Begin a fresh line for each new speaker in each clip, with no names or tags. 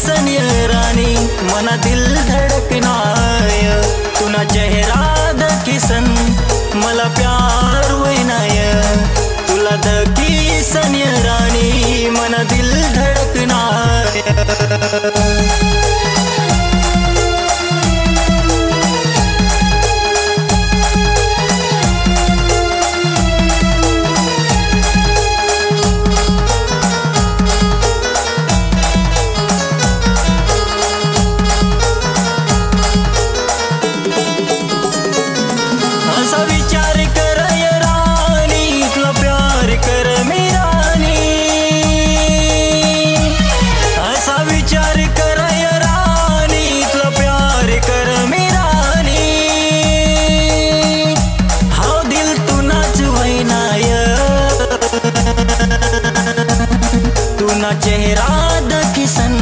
सनिय रानी मना दिल धड़कनाय तुना चेहरा दखिसन मला प्यार होईनाय तुला दखी सनिय रानी मना दिल धड़कनाय विचार कर रानी तुला प्यार कर मी रानी असा विचार कर रानी तुला प्यार कर मी रानी हाव दिल तुनाच वैनाय तुना चेहरा दखिसन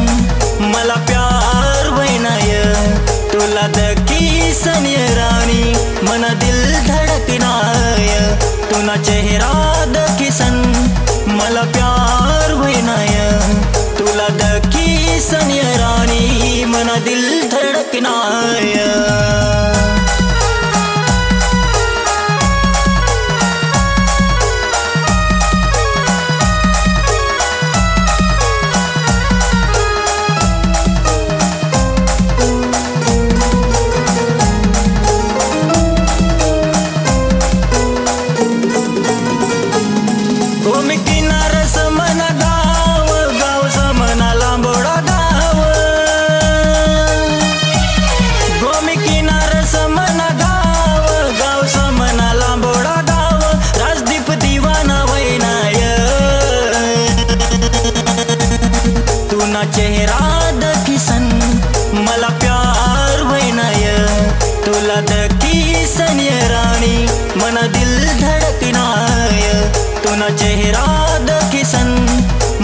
मला प्यार वैनाय तुला दखी सनिय रानी मना दिल धड़कनाय तुना चेहरा दखिसन मला प्यार होईनाय तुला दखी सनिय रानी मना दिल धड़कनाय गोमी किनार समना गाव गाव समना लांबोडा गाव गोमी किनार समना गाव गाव समना लांबोडा गाव राजदीप दीवाना वैनाय तुना चेहरा दखिसन मला प्यार वैनाय तुला दखी सनिय रानी मना दिल धड़कनाय तुना चेहरा दखिसन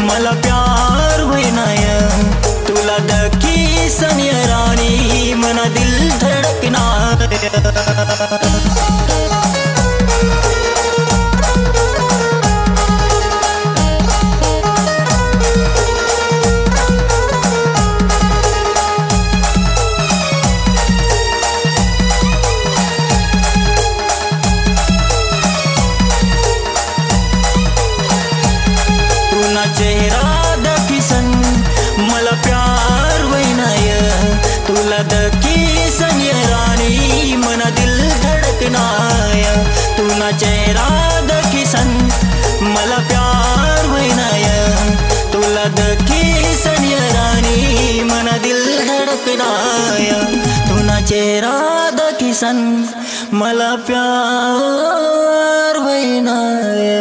मला प्यार होईनाय तुला दखी सनिय रानी मना दिल धड़कनाय तुना चेहरा दखिसन मला प्यार होईनाय तुला दखी सनिय रानी मना दिल धड़कनाय तुना चेहरा दखिसन मला प्यार होईनाय तुला दखी सनिय रानी मना दिल धड़कनाय तुना चेहरा दखिसन मला प्यार होईनाय।